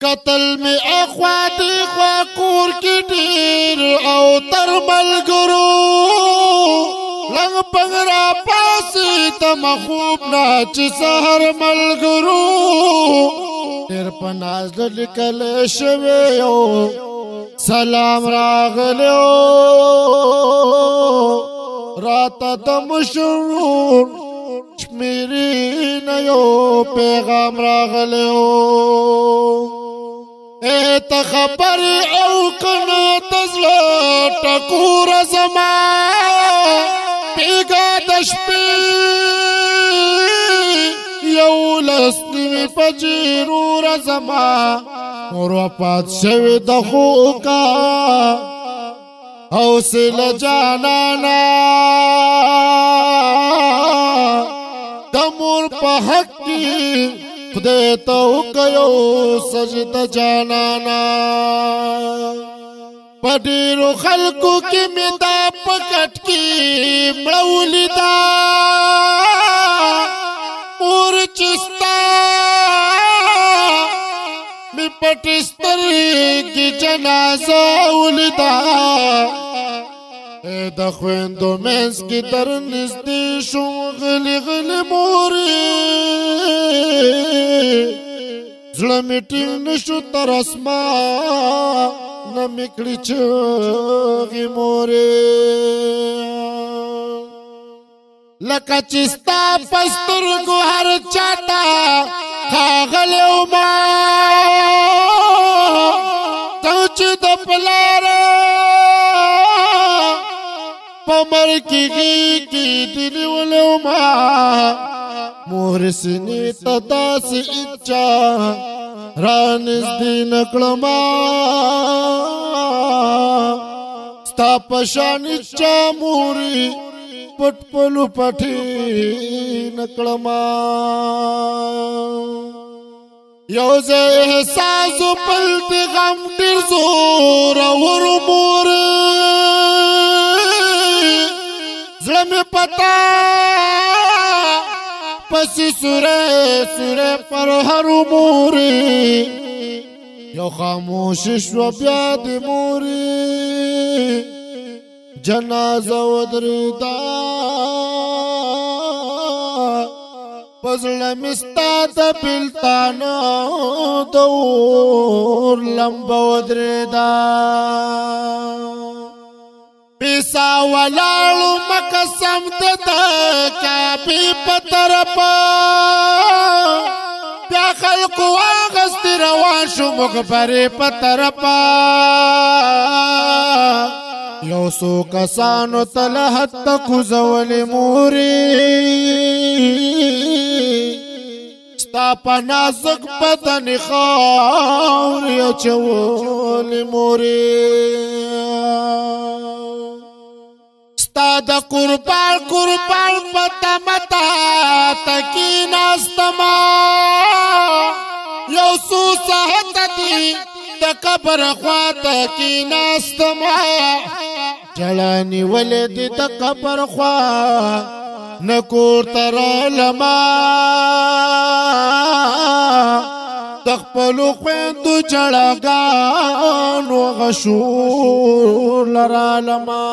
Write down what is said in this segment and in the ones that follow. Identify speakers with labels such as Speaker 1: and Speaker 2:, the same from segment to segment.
Speaker 1: قتل میں اخوات خواکور کی دیر او تر ملگرو لنگ پنگرا پاسی تم خوب ناچ سہر ملگرو دیر پناز لکل شویو سلام راغلیو راتا دم شرور میری نیو پیغام راغلیو اے تخبر او کنا تزلا ٹکور زمان پیگا دشپی یو لسنی پجیرور زمان اور وپات شوی دخو کا حوصل جانانا دمور پا حق کی خدای تو کیو سجد جانانا پدیرو خلقو کی میدا پکٹ کی مڑولی دا اور چستا می پٹستر کی جنازہ ولدا اے دا خویندو مینس کی در نزدی شو غلی غلی موری زړه مې ټینګ نشو تر اسمان نه مې کړي چغې مورې لکه چې ستا په سترګو هر چاته ښاغلی وما ته چې د پلاره په مرګ کې غېږې دې نیولی وما مور سینې ته داسې اچا رانږدې نه کړما ستا په شان اچا مورې پټ پلو پټې نه کړما یو ځای احساس و بل د غم ډېر زورور مورې زړه مې پتا پسی سورے سورے پر ہر موری یو خاموش شو بیا دی موری جنازہ ودریدا پزل مستا دا بلتانا دور لمبا ودریدا پیسا ولالو مقسم دتا کابی پترپا بیا خلقو آغستی روان شو مغبری پترپا یو سو کسانو تلحت تکو زولی موری ستا پا نازک بدن خاوری چولی موری ستا دا قربان قربان پتا متا تکی ناستما یو سو ساحت دی دا قبر خوا تکی ناستما جلانی ولدی دا قبر خوا نکور ترالما تخپلو خویندو جڑگانو غشور لرالما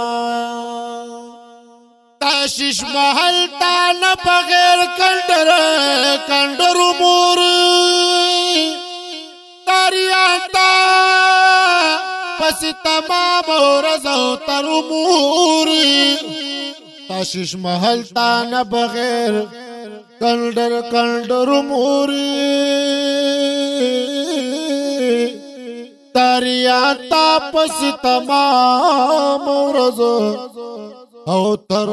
Speaker 1: تاشش محل تانا بغیر کندر موری تاریانتا پسی تمام رزو تر موری تاشش محل تانا بغیر کندر موری تاریانتا پسی تمام رزو او تر